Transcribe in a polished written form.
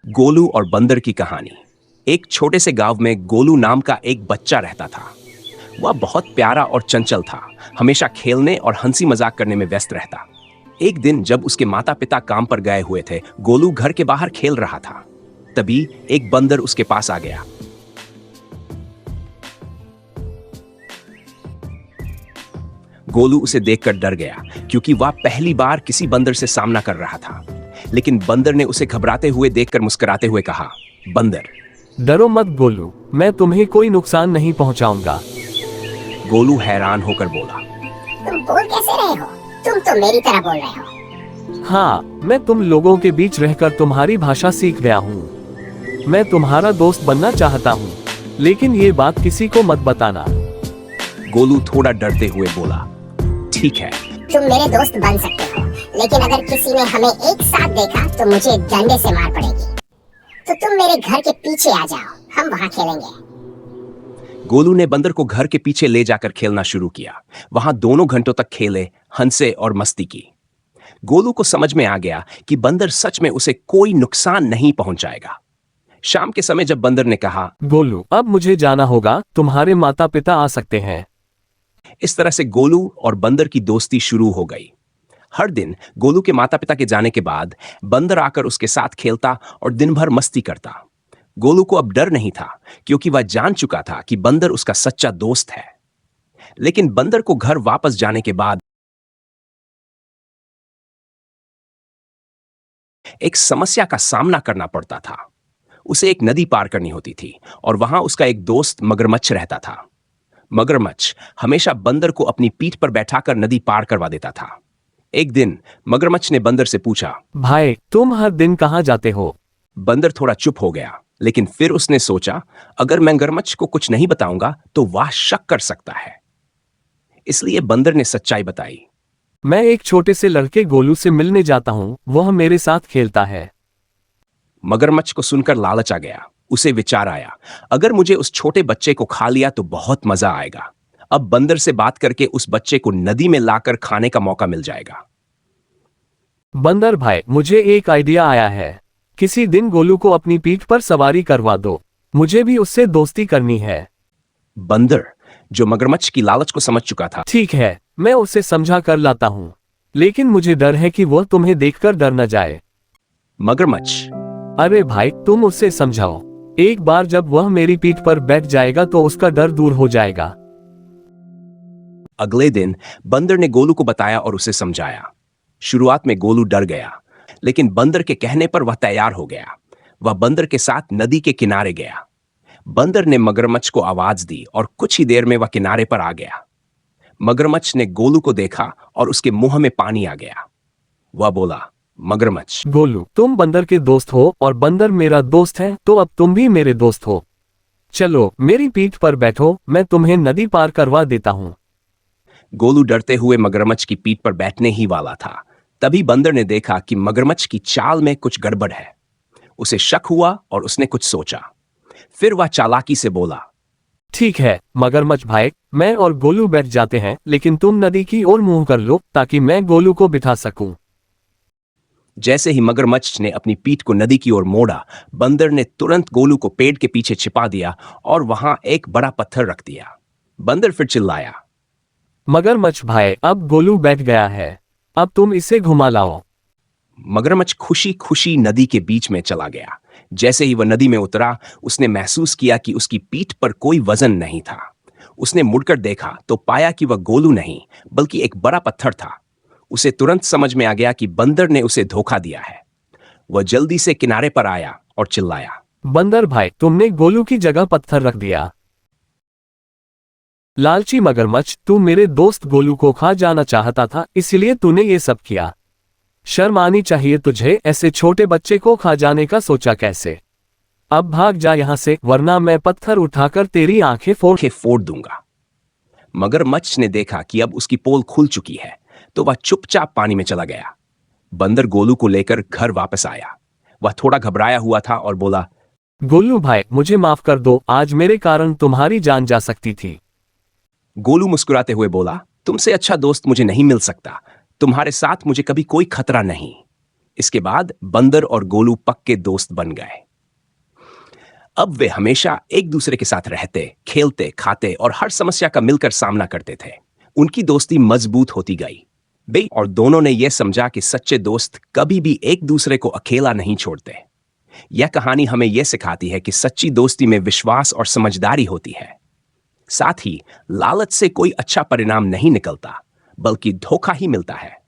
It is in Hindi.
गोलू और बंदर की कहानी। एक छोटे से गांव में गोलू नाम का एक बच्चा रहता था। वह बहुत प्यारा और चंचल था, हमेशा खेलने और हंसी मजाक करने में व्यस्त रहता। एक दिन जब उसके माता पिता काम पर गए हुए थे, गोलू घर के बाहर खेल रहा था। तभी एक बंदर उसके पास आ गया। गोलू उसे देखकर डर गया, क्योंकि वह पहली बार किसी बंदर से सामना कर रहा था। लेकिन बंदर ने उसे घबराते हुए देखकर मुस्कुराते हुए कहा, बंदर, डरो मत गोलू, मैं तुम्हें कोई नुकसान नहीं पहुंचाऊंगा। गोलू हैरान होकर बोला, तुम बोल कैसे रहे हो? तुम तो मेरी तरह बोल रहे हो। हाँ, मैं तुम लोगों के बीच रहकर तुम्हारी भाषा सीख गया हूँ। मैं तुम्हारा दोस्त बनना चाहता हूँ, लेकिन ये बात किसी को मत बताना। गोलू थोड़ा डरते हुए बोला, ठीक है। तुम मेरे दोस्त बन सकते हो, लेकिन अगर किसी ने हमें एक साथ देखा तो मुझे डंडे से मार पड़ेगी। तो तुम मेरे घर के पीछे आ जाओ, हम वहाँ खेलेंगे। गोलू ने बंदर को घर के पीछे ले जाकर खेलना शुरू किया। वहां दोनों घंटों तक खेले, हंसे और मस्ती की। गोलू को समझ में आ गया कि बंदर सच में उसे कोई नुकसान नहीं पहुंचाएगा। शाम के समय जब बंदर ने कहा, गोलू, अब मुझे जाना होगा, तुम्हारे माता पिता आ सकते हैं। इस तरह से गोलू और बंदर की दोस्ती शुरू हो गई। हर दिन गोलू के माता पिता के जाने के बाद बंदर आकर उसके साथ खेलता और दिन भर मस्ती करता। गोलू को अब डर नहीं था, क्योंकि वह जान चुका था कि बंदर उसका सच्चा दोस्त है। लेकिन बंदर को घर वापस जाने के बाद एक समस्या का सामना करना पड़ता था। उसे एक नदी पार करनी होती थी और वहां उसका एक दोस्त मगरमच्छ रहता था। मगरमच्छ हमेशा बंदर को अपनी पीठ पर बैठाकर नदी पार करवा देता था। एक दिन मगरमच्छ ने बंदर से पूछा, भाई, तुम हर दिन कहाँ जाते हो? बंदर थोड़ा चुप हो गया, लेकिन फिर उसने सोचा, अगर मैं मगरमच्छ को कुछ नहीं बताऊंगा तो वह शक कर सकता है। इसलिए बंदर ने सच्चाई बताई, मैं एक छोटे से लड़के गोलू से मिलने जाता हूँ, वह मेरे साथ खेलता है। मगरमच्छ को सुनकर लालच आ गया। उसे विचार आया, अगर मुझे उस छोटे बच्चे को खा लिया तो बहुत मजा आएगा। अब बंदर से बात करके उस बच्चे को नदी में लाकर खाने का मौका मिल जाएगा। बंदर भाई, मुझे एक आइडिया आया है। किसी दिन गोलू को अपनी पीठ पर सवारी करवा दो, मुझे भी उससे दोस्ती करनी है। बंदर, जो मगरमच्छ की लालच को समझ चुका था, ठीक है, मैं उसे समझा कर लाता हूँ, लेकिन मुझे डर है कि वह तुम्हें देखकर डर न जाए। मगरमच्छ, अरे भाई, तुम उससे समझाओ। एक बार जब वह मेरी पीठ पर बैठ जाएगा तो उसका डर दूर हो जाएगा। अगले दिन बंदर ने गोलू को बताया और उसे समझाया। शुरुआत में गोलू डर गया, लेकिन बंदर के कहने पर वह तैयार हो गया। वह बंदर के साथ नदी के किनारे गया। बंदर ने मगरमच्छ को आवाज दी और कुछ ही देर में वह किनारे पर आ गया। मगरमच्छ ने गोलू को देखा और उसके मुंह में पानी आ गया। वह बोला, मगरमच्छ, गोलू, तुम बंदर के दोस्त हो और बंदर मेरा दोस्त है, तो अब तुम भी मेरे दोस्त हो। चलो मेरी पीठ पर बैठो, मैं तुम्हें नदी पार करवा देता हूँ। गोलू डरते हुए मगरमच्छ की पीठ पर बैठने ही वाला था। तभी बंदर ने देखा कि मगरमच्छ की चाल में कुछ गड़बड़ है। उसे शक हुआ और उसने कुछ सोचा। फिर वह चालाकी से बोला, ठीक है मगरमच्छ भाई, मैं और गोलू बैठ जाते हैं, लेकिन तुम नदी की ओर मुंह कर लो ताकि मैं गोलू को बिठा सकूं। जैसे ही मगरमच्छ ने अपनी पीठ को नदी की ओर मोड़ा, बंदर ने तुरंत गोलू को पेड़ के पीछे छिपा दिया और वहां एक बड़ा पत्थर रख दिया। बंदर फिर चिल्लाया, मगरमच्छ भाई, अब गोलू बैठ गया है, अब तुम इसे घुमा लाओ। मगरमच्छ खुशी खुशी नदी के बीच में चला गया। जैसे ही वह नदी में उतरा, उसने महसूस किया कि उसकी पीठ पर कोई वजन नहीं था। उसने मुड़कर देखा तो पाया कि वह गोलू नहीं, बल्कि एक बड़ा पत्थर था। उसे तुरंत समझ में आ गया कि बंदर ने उसे धोखा दिया है। वह जल्दी से किनारे पर आया और चिल्लाया, बंदर भाई, तुमने गोलू की जगह पत्थर रख दिया। लालची मगरमच्छ, तू मेरे दोस्त गोलू को खा जाना चाहता था, इसलिए तूने ये सब किया। शर्म आनी चाहिए तुझे, ऐसे छोटे बच्चे को खा जाने का सोचा कैसे? अब भाग जा यहाँ से, वरना मैं पत्थर उठाकर तेरी आंखें फोड़ दूंगा। मगरमच्छ ने देखा कि अब उसकी पोल खुल चुकी है, तो वह चुपचाप पानी में चला गया। बंदर गोलू को लेकर घर वापस आया। वह थोड़ा घबराया हुआ था और बोला, गोलू भाई, मुझे माफ कर दो, आज मेरे कारण तुम्हारी जान जा सकती थी। गोलू मुस्कुराते हुए बोला, तुमसे अच्छा दोस्त मुझे नहीं मिल सकता। तुम्हारे साथ मुझे कभी कोई खतरा नहीं। इसके बाद बंदर और गोलू पक्के दोस्त बन गए। अब वे हमेशा एक दूसरे के साथ रहते, खेलते, खाते और हर समस्या का मिलकर सामना करते थे। उनकी दोस्ती मजबूत होती गई बे और दोनों ने यह समझा कि सच्चे दोस्त कभी भी एक दूसरे को अकेला नहीं छोड़ते। यह कहानी हमें यह सिखाती है कि सच्ची दोस्ती में विश्वास और समझदारी होती है। साथ ही लालच से कोई अच्छा परिणाम नहीं निकलता, बल्कि धोखा ही मिलता है।